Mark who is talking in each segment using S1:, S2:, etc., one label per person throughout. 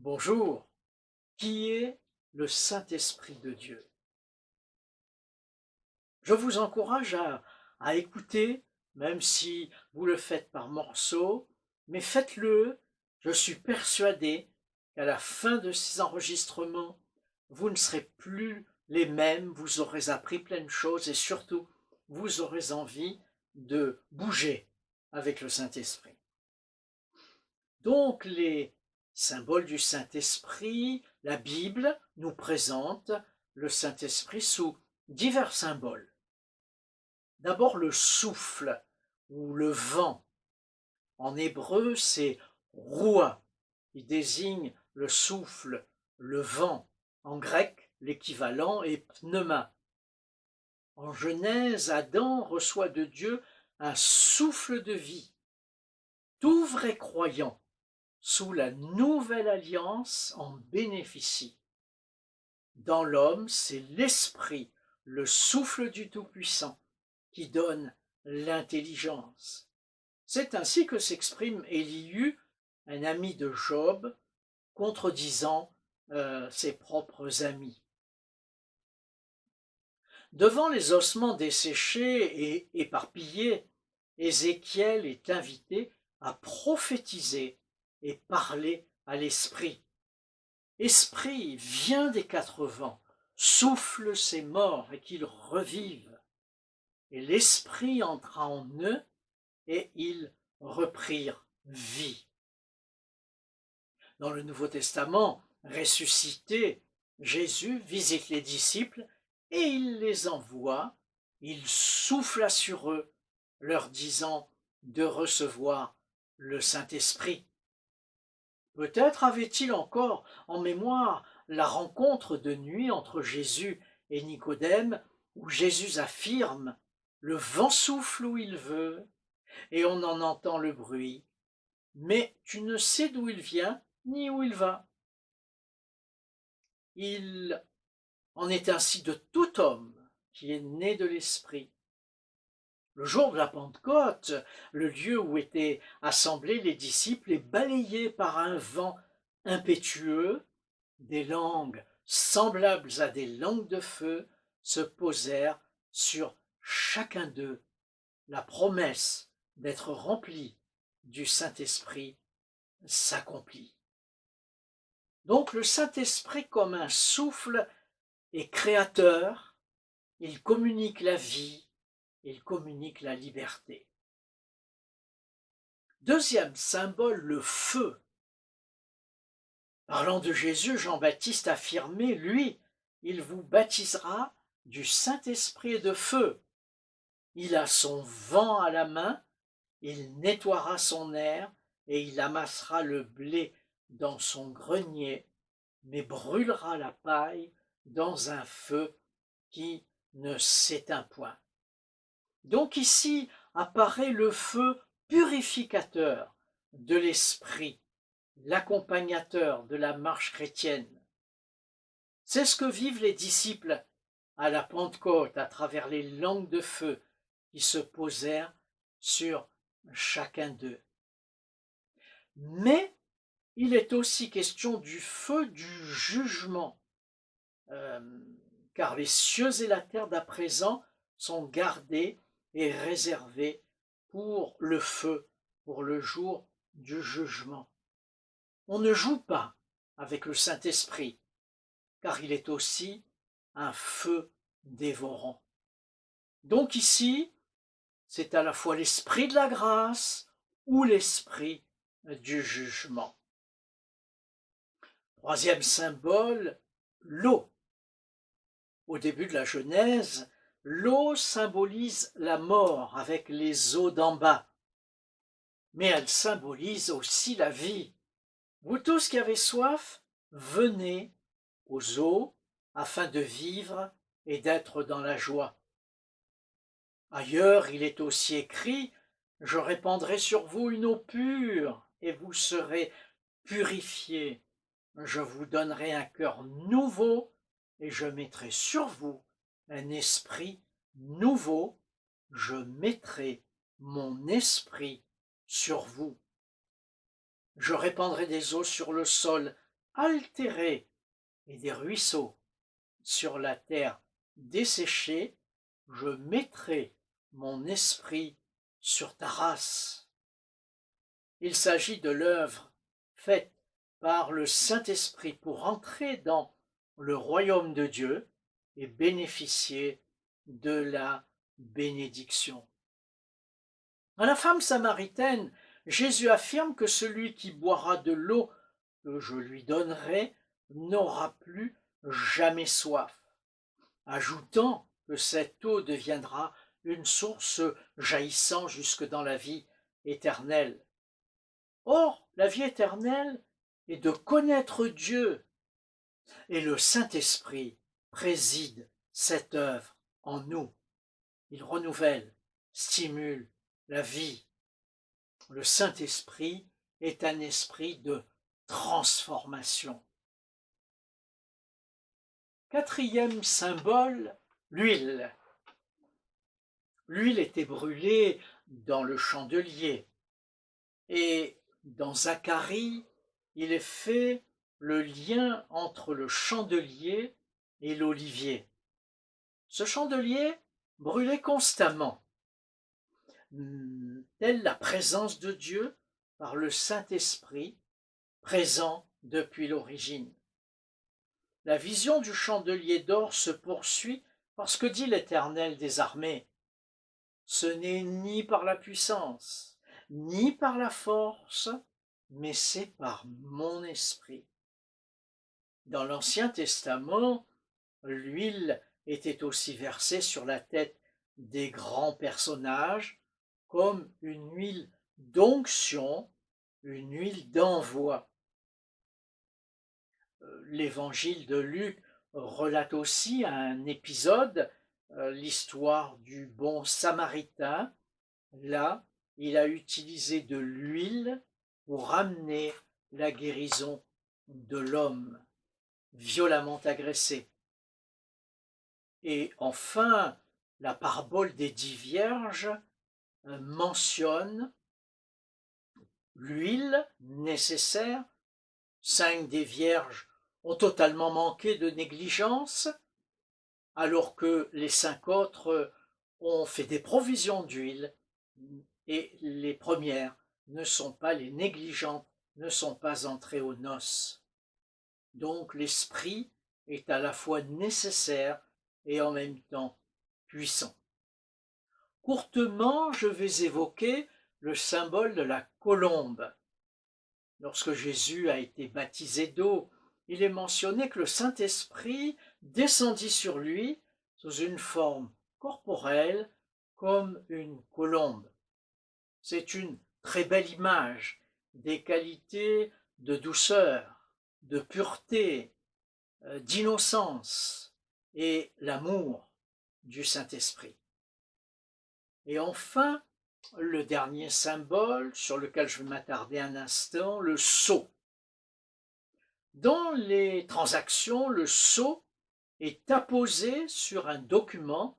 S1: Bonjour, qui est le Saint-Esprit de Dieu? Je vous encourage à écouter, même si vous le faites par morceaux, mais faites-le. Je suis persuadé qu'à la fin de ces enregistrements, vous ne serez plus les mêmes, vous aurez appris plein de choses et surtout, vous aurez envie de bouger avec le Saint-Esprit. Donc les symboles du Saint-Esprit, la Bible nous présente le Saint-Esprit sous divers symboles. D'abord le souffle ou le vent. En hébreu, c'est roua, qui désigne le souffle, le vent. En grec, l'équivalent est pneuma. En Genèse, Adam reçoit de Dieu un souffle de vie. Tout vrai croyant sous la nouvelle alliance en bénéficie. Dans l'homme, c'est l'esprit, le souffle du Tout-Puissant, qui donne l'intelligence. C'est ainsi que s'exprime Élihu, un ami de Job, contredisant ses propres amis. Devant les ossements desséchés et éparpillés, Ézéchiel est invité à prophétiser et parler à l'esprit. Esprit, viens des quatre vents, souffle ces morts et qu'ils revivent. Et l'esprit entra en eux et ils reprirent vie. Dans le Nouveau Testament, ressuscité, Jésus visite les disciples et il les envoie, il souffla sur eux, leur disant de recevoir le Saint-Esprit. Peut-être avait-il encore en mémoire la rencontre de nuit entre Jésus et Nicodème, où Jésus affirme « Le vent souffle où il veut, et on en entend le bruit, mais tu ne sais d'où il vient ni où il va. » Il en est ainsi de tout homme qui est né de l'Esprit. Le jour de la Pentecôte, le lieu où étaient assemblés les disciples est balayé par un vent impétueux. Des langues semblables à des langues de feu se posèrent sur chacun d'eux. La promesse d'être rempli du Saint-Esprit s'accomplit. Donc le Saint-Esprit comme un souffle est créateur, il communique la vie, il communique la liberté. Deuxième symbole, le feu. Parlant de Jésus, Jean-Baptiste affirmait, lui, il vous baptisera du Saint-Esprit et de feu. Il a son vent à la main, il nettoiera son aire et il amassera le blé dans son grenier, mais brûlera la paille dans un feu qui ne s'éteint point. Donc ici apparaît le feu purificateur de l'esprit, l'accompagnateur de la marche chrétienne. C'est ce que vivent les disciples à la Pentecôte à travers les langues de feu qui se posèrent sur chacun d'eux. Mais il est aussi question du feu du jugement, car les cieux et la terre d'à présent sont gardés et réservés pour le feu, pour le jour du jugement. On ne joue pas avec le Saint-Esprit, car il est aussi un feu dévorant. Donc ici, c'est à la fois l'esprit de la grâce ou l'esprit du jugement. Troisième symbole, l'eau. Au début de la Genèse, l'eau symbolise la mort avec les eaux d'en bas, mais elle symbolise aussi la vie. Vous tous qui avez soif, venez aux eaux afin de vivre et d'être dans la joie. Ailleurs, il est aussi écrit « Je répandrai sur vous une eau pure et vous serez purifiés. Je vous donnerai un cœur nouveau et je mettrai sur vous un esprit nouveau. Je mettrai mon esprit sur vous. Je répandrai des eaux sur le sol altérée et des ruisseaux sur la terre desséchée, je mettrai mon esprit sur ta race. Il s'agit de l'œuvre faite par le Saint-Esprit pour entrer dans le royaume de Dieu et bénéficier de la bénédiction. À la femme samaritaine, Jésus affirme que celui qui boira de l'eau que je lui donnerai n'aura plus jamais soif, ajoutant que cette eau deviendra une source jaillissant jusque dans la vie éternelle. Or, la vie éternelle est de connaître Dieu, et le Saint-Esprit préside cette œuvre en nous. Il renouvelle, stimule la vie. Le Saint-Esprit est un esprit de transformation. Quatrième symbole, l'huile. L'huile était brûlée dans le chandelier. Et dans Zacharie, il est fait le lien entre le chandelier et l'olivier. Ce chandelier brûlait constamment, telle la présence de Dieu par le Saint-Esprit, présent depuis l'origine. La vision du chandelier d'or se poursuit parce que dit l'Éternel des armées, ce n'est ni par la puissance, ni par la force, mais c'est par mon esprit. Dans l'Ancien Testament, l'huile était aussi versée sur la tête des grands personnages comme une huile d'onction, une huile d'envoi. L'évangile de Luc relate aussi un épisode, l'histoire du bon samaritain. Là, il a utilisé de l'huile pour ramener la guérison de l'homme violemment agressé. Et enfin, la parabole des 10 vierges mentionne l'huile nécessaire. 5 des vierges ont totalement manqué de négligence, alors que les 5 autres ont fait des provisions d'huile, et les premières ne sont pas, les négligentes ne sont pas entrées aux noces. Donc l'esprit est à la fois nécessaire et en même temps puissant. Courtement, je vais évoquer le symbole de la colombe. Lorsque Jésus a été baptisé d'eau, il est mentionné que le Saint-Esprit descendit sur lui sous une forme corporelle comme une colombe. C'est une très belle image des qualités de douceur, de pureté, d'innocence et l'amour du Saint-Esprit. Et enfin, le dernier symbole sur lequel je vais m'attarder un instant, le sceau. Dans les transactions, le sceau est apposé sur un document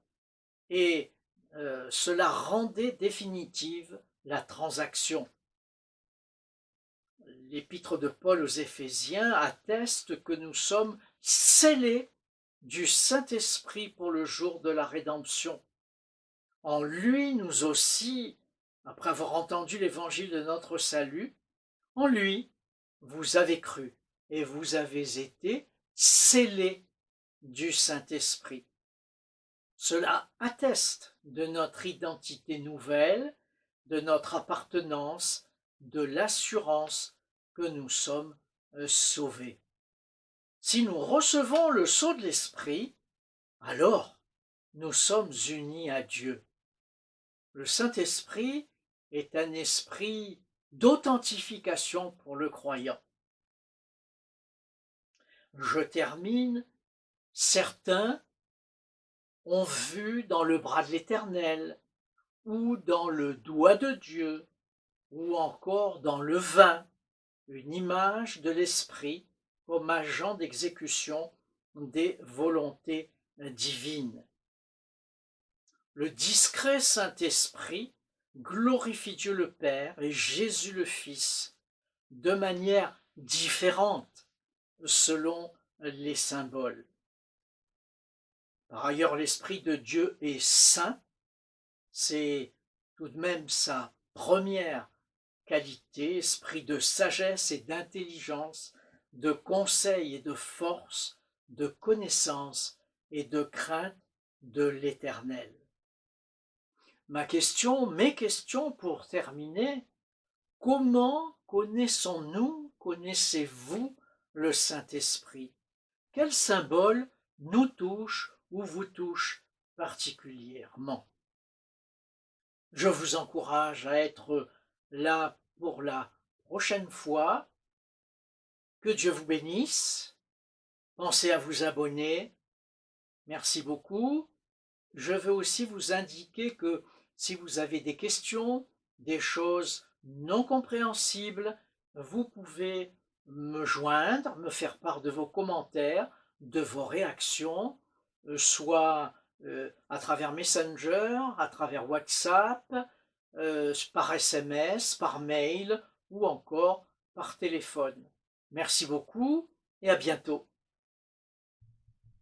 S1: et cela rendait définitive la transaction. L'épître de Paul aux Éphésiens atteste que nous sommes scellés du Saint-Esprit pour le jour de la rédemption. En lui, nous aussi, après avoir entendu l'évangile de notre salut, en lui, vous avez cru et vous avez été scellés du Saint-Esprit. Cela atteste de notre identité nouvelle, de notre appartenance, de l'assurance que nous sommes sauvés. Si nous recevons le sceau de l'Esprit, alors nous sommes unis à Dieu. Le Saint-Esprit est un esprit d'authentification pour le croyant. Je termine. Certains ont vu dans le bras de l'Éternel, ou dans le doigt de Dieu, ou encore dans le vin, une image de l'Esprit comme agent d'exécution des volontés divines. Le discret Saint-Esprit glorifie Dieu le Père et Jésus le Fils de manière différente selon les symboles. Par ailleurs, l'Esprit de Dieu est saint, c'est tout de même sa première qualité, esprit de sagesse et d'intelligence, de conseil et de force, de connaissance et de crainte de l'Éternel. Mes questions pour terminer, comment connaissons-nous, connaissez-vous le Saint-Esprit? Quel symbole nous touche ou vous touche particulièrement? Je vous encourage à être là pour la prochaine fois. Que Dieu vous bénisse. Pensez à vous abonner. Merci beaucoup. Je veux aussi vous indiquer que si vous avez des questions, des choses non compréhensibles, vous pouvez me joindre, me faire part de vos commentaires, de vos réactions, soit à travers Messenger, à travers WhatsApp, par SMS, par mail ou encore par téléphone. Merci beaucoup et à bientôt.